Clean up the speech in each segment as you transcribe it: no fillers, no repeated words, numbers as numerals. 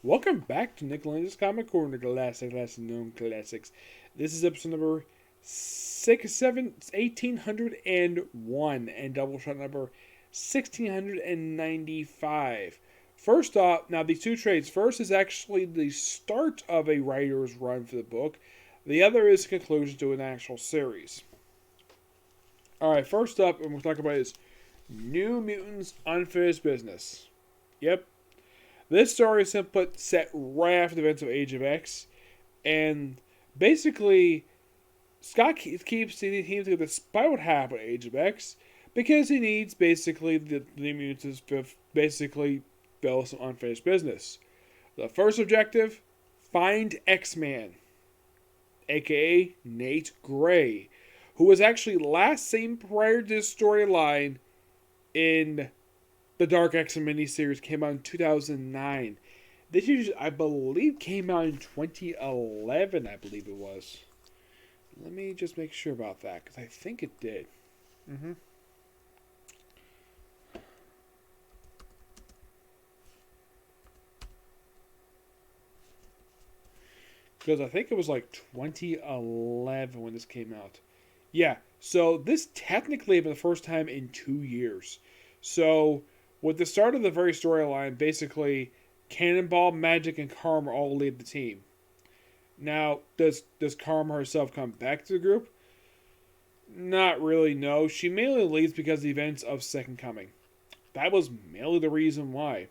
Welcome back to Nick Lenz's Comic Corner, Classic, Lesson Known Classics. This is episode number 1801 and Doubleshot number 1695. First off, now these two trades. First is actually the start of a writer's run for the book. The other is conclusion to an actual series. Alright, first up, and we'll talk about is New Mutants Unfinished Business. Yep. This story is simply set right after the events of Age of X, and basically, Scott keeps the team together despite what happened at Age of X, because he needs basically the mutants to basically fill some unfinished business. The first objective, find X-Man, aka Nate Gray, who was actually last seen prior to this storyline in the Dark X-Men miniseries. Came out in 2009. This issue, I believe, came out in 2011, I believe it was. Let me just make sure about that, because I think it did. Because I think it was like 2011 when this came out. Yeah, so this technically been the first time in 2 years. So, with the start of the very storyline, basically, Cannonball, Magic, and Karma all lead the team. Now, does Karma herself come back to the group? Not really, no. She mainly leads because of the events of Second Coming. That was mainly the reason why.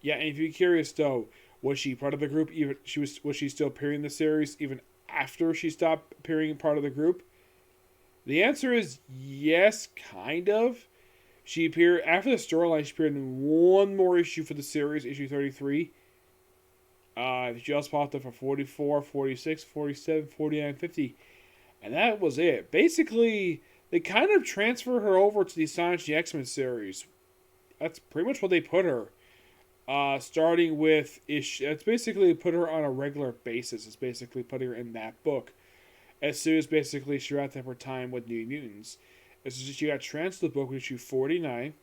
Yeah, and if you're curious though, was she part of the group? Even was she still appearing in the series even after she stopped appearing part of the group? The answer is yes, kind of. She appeared after the storyline. She appeared in one more issue for the series, issue 33. She also popped up for 44, 46, 47, 49, 50. And that was it. Basically, they kind of transfer her over to the Astonishing X-Men series. That's pretty much what they put her. Starting with it's basically put her on a regular basis. It's basically putting her in that book. As soon as basically she wrapped up her time with New Mutants. As soon as she got transferred to the book with issue 49.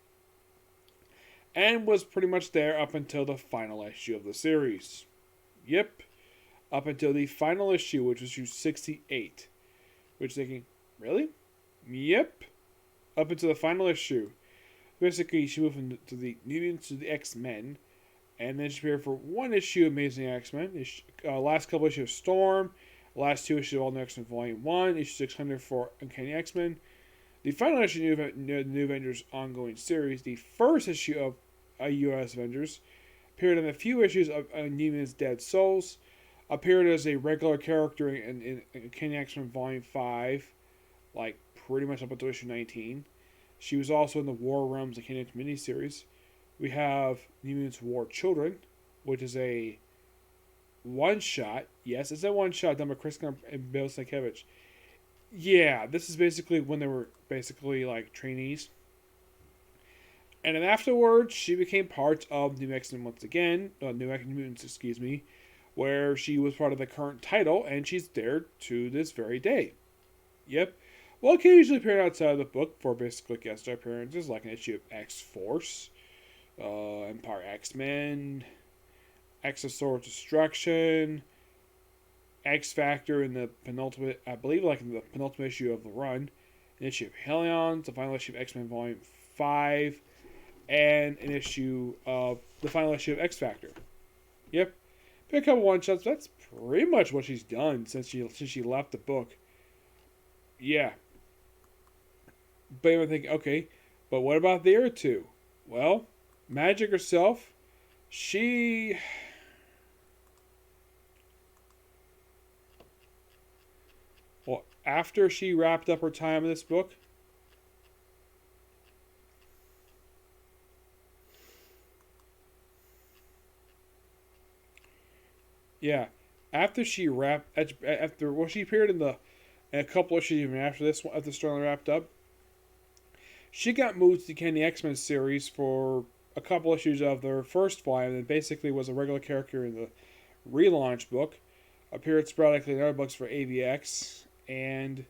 And was pretty much there up until the final issue of the series. Yep. Up until the final issue, which was issue 68. Which thinking, really? Yep. Up until the final issue. Basically, she moved to the New Mutants to the X-Men. And then she appeared for one issue of Amazing X-Men. Last couple issues of Storm. Last two issues of All New X-Men Volume 1. Issue 600 for Uncanny X-Men. The final issue of New Avengers ongoing series. The first issue of U.S. Avengers. Appeared in a few issues of New Mutants Dead Souls. Appeared as a regular character in Uncanny X-Men Volume 5. Like, pretty much up until issue 19. She was also in the War Realms Uncanny X-Men miniseries. We have New Mutants War Children, which is a one-shot. Yes, it's a one-shot done by Chris and Bill Sienkiewicz. Yeah, this is basically when they were basically like trainees. And then afterwards, she became part of New X-Men once again. New X-Men Mutants, excuse me. Where she was part of the current title, and she's there to this very day. Yep. Will occasionally appear outside of the book for basically guest star appearances, like an issue of X-Force, Empire X-Men, X of Sword Destruction, X-Factor in the penultimate, I believe like in the penultimate issue of the run, an issue of Helions, the final issue of X-Men Volume 5, and an issue of the final issue of X-Factor. Yep. Been a couple one-shots. That's pretty much what she's done since she left the book. Yeah. But you would think, okay, but what about the other two? Well, Magic herself, well, after she wrapped up her time in this book, yeah, after she she appeared in a couple issues even after this one, after the story wrapped up, she got moved to the Kenny X-Men series for a couple issues of their first volume, and basically was a regular character in the relaunch book. Appeared sporadically in other books for AVX, and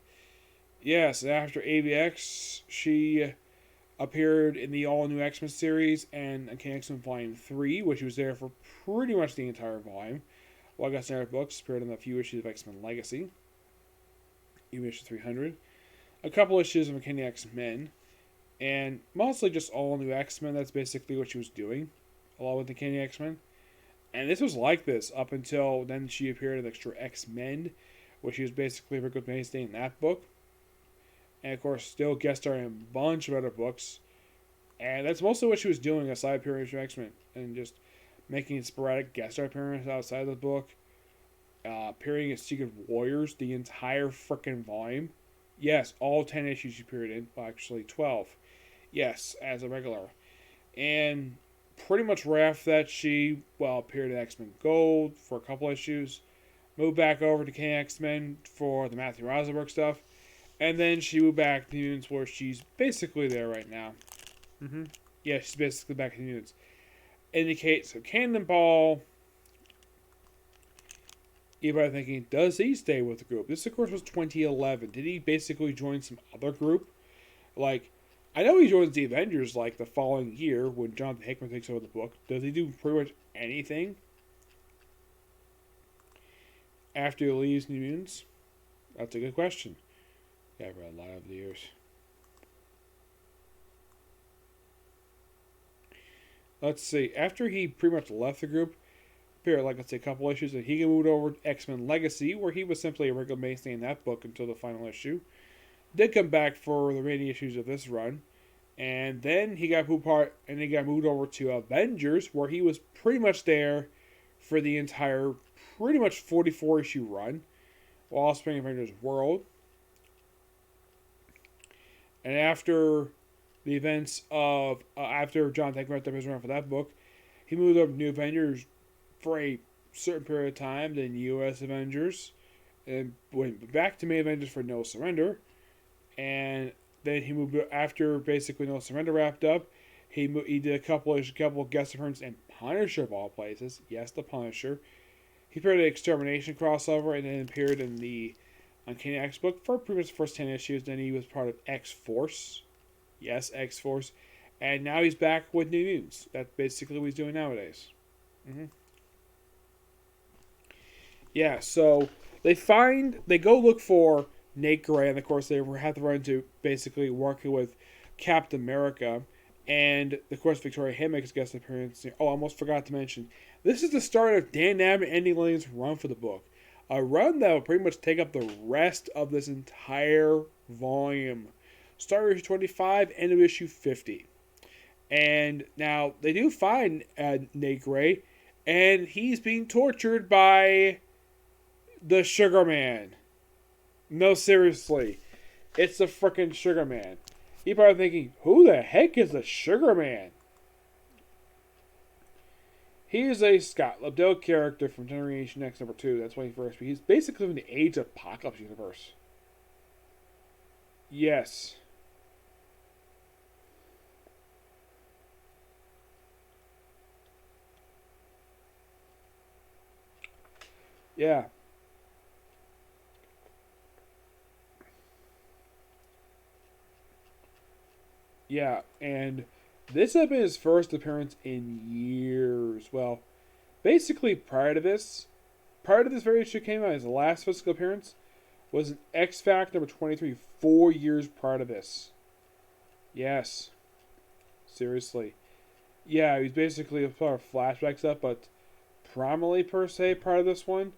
yes, after AVX, she appeared in the all new X-Men series and Uncanny X-Men Volume 3, which was there for pretty much the entire volume. While I got standard books, appeared in a few issues of X-Men Legacy, even issue 300, a couple issues of Uncanny X-Men, and mostly just all new X-Men. That's basically what she was doing, along with Uncanny X-Men. And this was like this up until then she appeared in Extra X-Men, which she was basically a good mainstay in that book. And of course, still guest starring in a bunch of other books. And that's mostly what she was doing aside appearing in X-Men. And just making sporadic guest star appearances outside of the book. Appearing in Secret Warriors, the entire frickin' volume. Yes, all 10 issues she appeared in. Well, actually, 12. Yes, as a regular. And pretty much right after that, she, appeared in X-Men Gold for a couple issues. Moved back over to X-Men for the Matthew Rosenberg stuff. And then she moved back to Mutants, where she's basically there right now. Yeah, she's basically back in Mutants. Indicates, so Cannonball. Everybody thinking, does he stay with the group? This, of course, was 2011. Did he basically join some other group? Like, I know he joins the Avengers, like, the following year when Jonathan Hickman takes over the book. Does he do pretty much anything after he leaves New Mutants? That's a good question. Yeah, I've read a lot of the years. Let's see. After he pretty much left the group, appeared, like, let's say, a couple issues, and he moved over to X-Men Legacy, where he was simply a regular mainstay in that book until the final issue. Did come back for the remaining issues of this run, and then he got moved over to Avengers, where he was pretty much there for the entire, pretty much 44 issue run, while Spring Avengers World. And after the events of after John Hickman wrapped up his run for that book, he moved over to New Avengers for a certain period of time, then U.S. Avengers, and went back to May Avengers for No Surrender. And then he moved after basically No Surrender wrapped up. He did a couple guest appearances in Punisher of all places. Yes, the Punisher. He appeared in the Extermination crossover and then appeared in the Uncanny X book for pretty much the first 10 issues. Then he was part of X-Force. Yes, X-Force. And now he's back with New Mutants. That's basically what he's doing nowadays. Yeah, so they go look for Nate Gray, and of course they have to run into basically working with Captain America, and of course Victoria Hay makes a guest appearance. Oh, I almost forgot to mention, this is the start of Dan Abnett and Andy Lanning's run for the book. A run that will pretty much take up the rest of this entire volume. Start with issue 25, end of issue 50. And now they do find Nate Gray, and he's being tortured by the Sugar Man. No, seriously. It's the frickin' Sugar Man. You're probably thinking, who the heck is the Sugar Man? He is a Scott Lobdell character from Generation X #2. That's why he's basically in the Age of Apocalypse universe. Yes. Yeah. Yeah, and this had been his first appearance in years. Well, basically prior to this very issue came out, his last physical appearance was in X Factor number 23, 4 years prior to this. Yes. Seriously. Yeah, he's basically a part of flashback stuff, but primarily per se part of this one,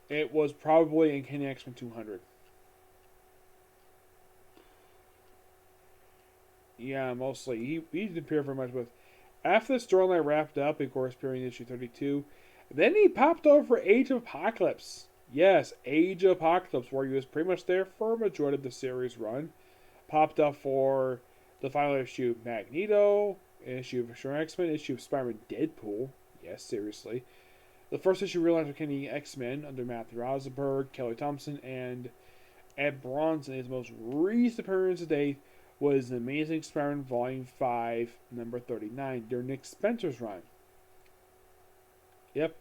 it was probably in Uncanny X-Men 200. Yeah, mostly. He didn't appear very much, but after the storyline wrapped up, of course, appearing in issue 32, then he popped over for Age of Apocalypse. Yes, Age of Apocalypse, where he was pretty much there for a majority of the series run. Popped up for the final issue of Magneto, issue of Sure X-Men, issue of Spider-Man Deadpool. Yes, seriously. The first issue relaunched Uncanny X-Men under Matthew Rosenberg, Kelly Thompson, and Ed Bronson. His most recent appearance to date was The Amazing Spider-Man Volume 5, number 39, during Nick Spencer's run. Yep.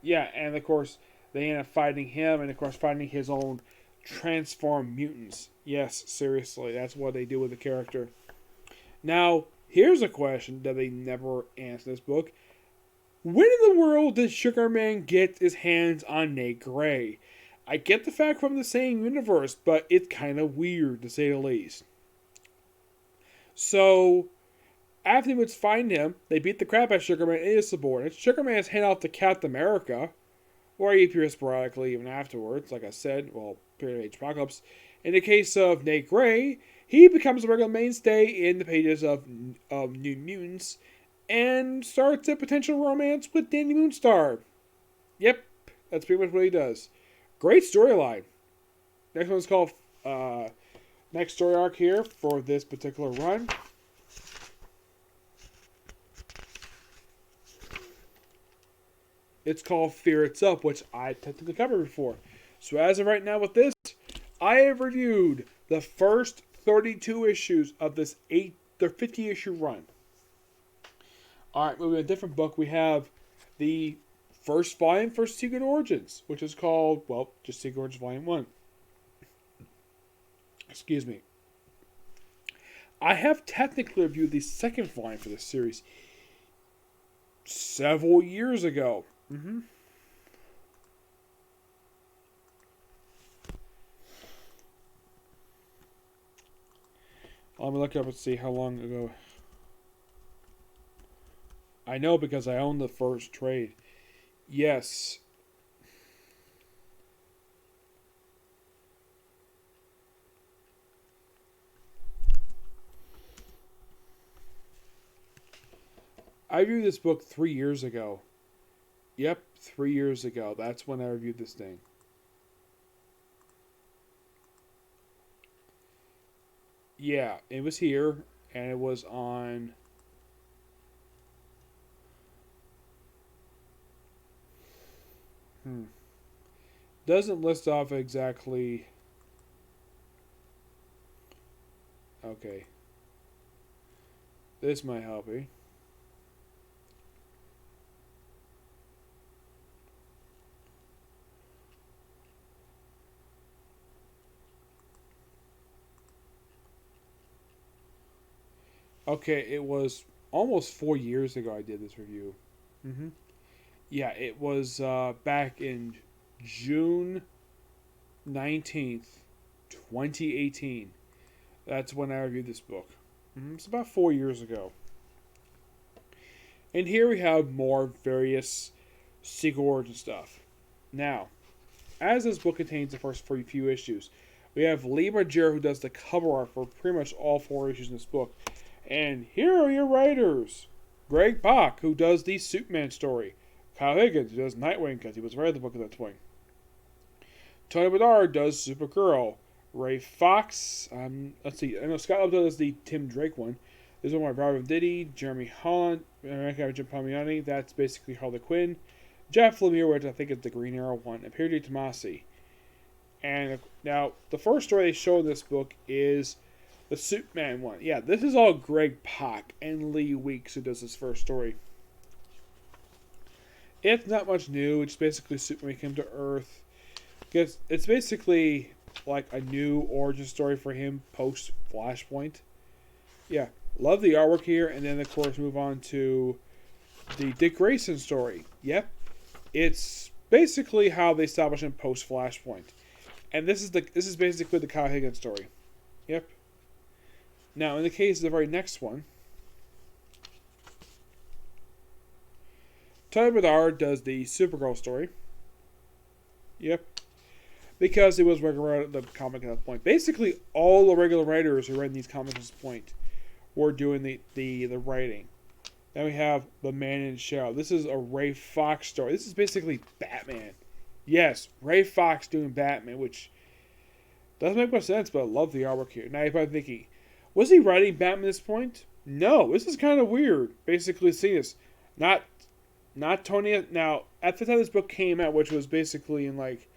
Yeah, and of course, they end up fighting him, and of course, fighting his own transformed mutants. Yes, seriously, that's what they do with the character. Now, here's a question that they never answer in this book. When in the world did Sugar Man get his hands on Nate Gray? I get the fact from the same universe, but it's kind of weird to say the least. So, after they would find him, they beat the crap out of Sugar Man and his subordinates. Sugar Man is handed off to Captain America, or he appears sporadically even afterwards, like I said, well, period of age apocalypse. In the case of Nate Gray, he becomes a regular mainstay in the pages of New Mutants and starts a potential romance with Danny Moonstar. Yep, that's pretty much what he does. Great storyline. Next one's called next story arc here for this particular run. It's called Fear Itself, which I technically covered before. So as of right now with this, I have reviewed the first 32 issues of this 50 issue run. Alright, moving to a different book, we have the first volume for Secret Origins, which is called, well, just Secret Origins Volume 1. Excuse me. I have technically reviewed the second volume for this series several years ago. Let me look up and see how long ago. I know because I own the first trade. Yes. I reviewed this book 3 years ago. Yep, 3 years ago. That's when I reviewed this thing. Yeah, it was here, and it was on... Doesn't list off exactly... Okay. This might help me. Okay, it was almost 4 years ago I did this review. Yeah, it was back in June 19th, 2018. That's when I reviewed this book. It's about 4 years ago. And here we have more various Secret Origin stuff. Now, as this book contains the first few issues, we have Lee Majere, who does the cover art for pretty much all 4 issues in this book. And here are your writers. Greg Pak, who does the Superman story. Kyle Higgins, who does Nightwing, because he was writing the book at that point. Tony Bedard does Supergirl. Ray Fox, let's see, I know Scott Lobdell does the Tim Drake one. This is one by Robert Diddy, Jeremy Holland, Jim Palmiotti, that's basically Harley Quinn. Jeff Lemire, which I think is the Green Arrow one, and Pedro Tomasi. And now, the first story they show in this book is the Superman one. Yeah, this is all Greg Pak and Lee Weeks who does this first story. It's not much new. It's basically Superman came to Earth. It's basically like a new origin story for him post Flashpoint. Yeah, love the artwork here, and then of course move on to the Dick Grayson story. Yep, it's basically how they establish him post Flashpoint, and this is basically the Kyle Higgins story. Yep. Now, in the case of the very next one, Tony Bedard does the Supergirl story. Yep. Because he was regular the comic at that point. Basically, all the regular writers who write these comics at this point were doing the writing. Then we have The Man in the Shadow. This is a Ray Fox story. This is basically Batman. Yes, Ray Fox doing Batman, which doesn't make much sense, but I love the artwork here. Now you're probably thinking, was he writing Batman at this point? No, this is kind of weird. Basically, seeing this. Not Tony. Now, at the time this book came out, which was basically in like,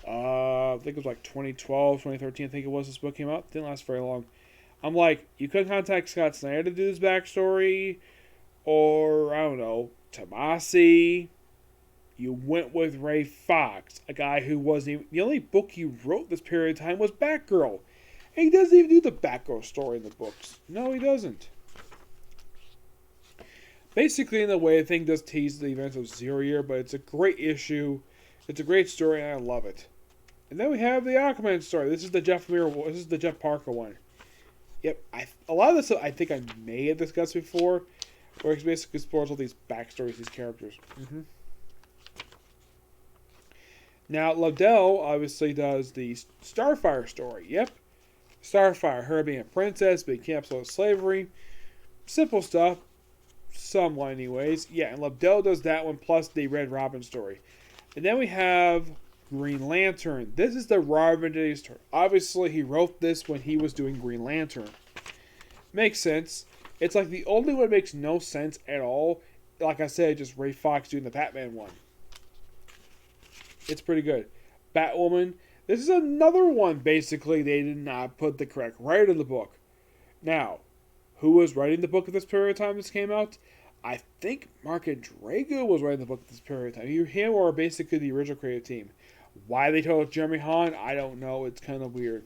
I think it was like 2012, 2013, I think it was this book came out. Didn't last very long. I'm like, you couldn't contact Scott Snyder to do this backstory, or, I don't know, Tomasi. You went with Ray Fox, a guy who wasn't even, the only book he wrote this period of time was Batgirl. And he doesn't even do the background story in the books. No, he doesn't. Basically, in a way, the thing does tease the events of Zero Year, but it's a great issue. It's a great story, and I love it. And then we have the Aquaman story. This is the Jeff Lemire. This is the Jeff Parker one. Yep, a lot of this I think I may have discussed before, where it basically explores all these backstories, these characters. Now, Lobdell obviously does the Starfire story. Yep, Starfire, her being a princess, being captured of slavery. Simple stuff, somewhat anyways. Yeah, and Lobdell does that one, plus the Red Robin story. And then we have Green Lantern. This is the Robin Day story. Obviously, he wrote this when he was doing Green Lantern. Makes sense. It's like the only one that makes no sense at all. Like I said, just Ray Fox doing the Batman one. It's pretty good. Batwoman. This is another one, basically, they did not put the correct writer in the book. Now, who was writing the book at this period of time this came out? I think Mark Drago was writing the book at this period of time. Either him or basically the original creative team. Why they told Jeremy Hahn, I don't know. It's kind of weird.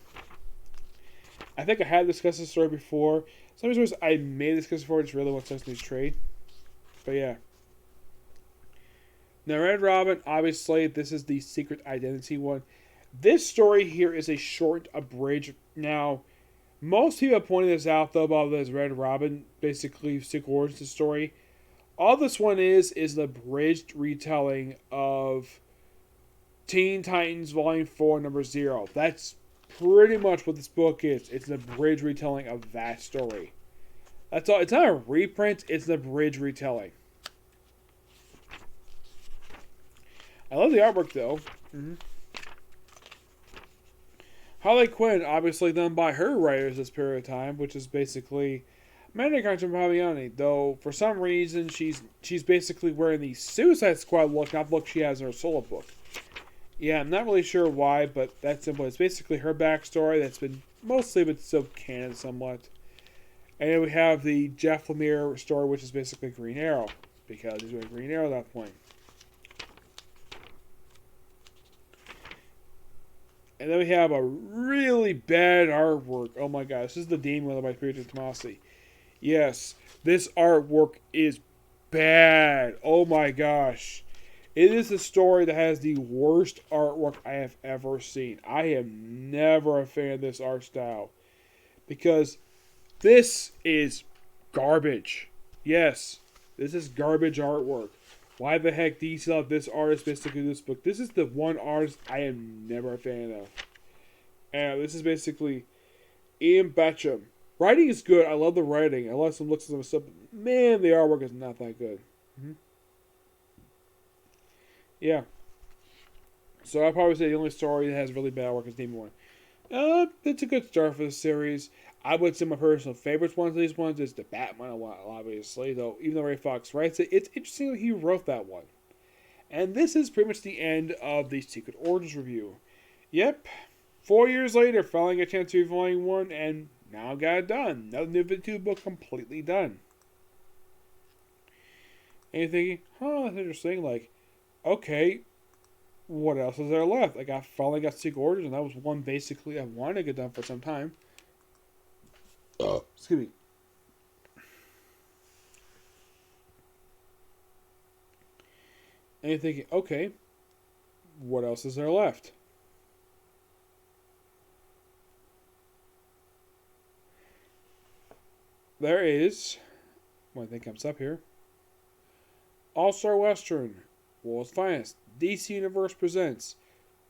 I think I had discussed this story before. Some of these stories I may discuss before. It's really what Sesame trade. But yeah. Now, Red Robin, obviously, this is the Secret Identity one. This story here is a short abridged. Now, most people have pointed this out, though, about this Red Robin, basically, Secret Origins story. All this one is an abridged retelling of Teen Titans Volume 4, Number 0. That's pretty much what this book is. It's an abridged retelling of that story. That's all. It's not a reprint, it's an abridged retelling. I love the artwork, though. Harley Quinn, obviously done by her writers this period of time, which is basically Amanda Carter Paviani. Though, for some reason, she's basically wearing the Suicide Squad look, not the look she has in her solo book. Yeah, I'm not really sure why, but that's simple. It's basically her backstory that's been mostly, but still canon somewhat. And then we have the Jeff Lemire story, which is basically Green Arrow, because he's doing Green Arrow at that point. And then we have a really bad artwork. Oh my gosh, this is the Demon one by Peter Tomasi. Yes, this artwork is bad. Oh my gosh. It is a story that has the worst artwork I have ever seen. I am never a fan of this art style. Because this is garbage. Yes, this is garbage artwork. Why the heck do you still have this artist basically this book? This is the one artist I am never a fan of. And this is basically Ian Betcham. Writing is good. I love the writing. I love some looks and some stuff. But man, the artwork is not that good. Yeah. So I'll probably say the only story that has really bad artwork is Demon one. It's a good start for the series. I would say my personal favorites ones of these ones is the Batman one, obviously. Though, even though Ray Fox writes it, it's interesting that he wrote that one. And this is pretty much the end of the Secret Origins review. Yep. 4 years later, finally got a chance to read Volume 1, and now I got it done. Another New 52 book completely done. And you're thinking, that's interesting. Like, okay, what else is there left? Finally got Secret Origins, and that was one basically I wanted to get done for some time. Excuse me. And you're thinking, okay, what else is there left? There is, when I think comes up here, All-Star Western, World's Finest, DC Universe Presents,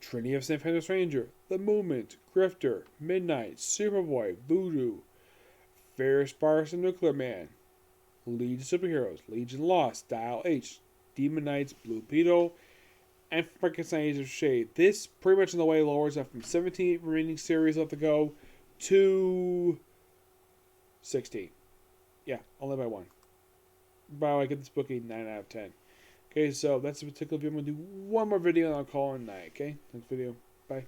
Trinity of St. Peter's Ranger, The Movement, Grifter, Midnight, Superboy, Voodoo, Ferris Sparks and Nuclear Man, Legion Superheroes, Legion Lost, Dial H, Demon Knights, Blue Beetle, and Frankenstein Age of Shade. This pretty much in the way lowers up from 17 remaining series left to go to 16. Yeah, only by one. By the way, I get this book a 9 out of 10. Okay, so that's a particular video. I'm going to do one more video and I'll call it a night, okay? Next video. Bye.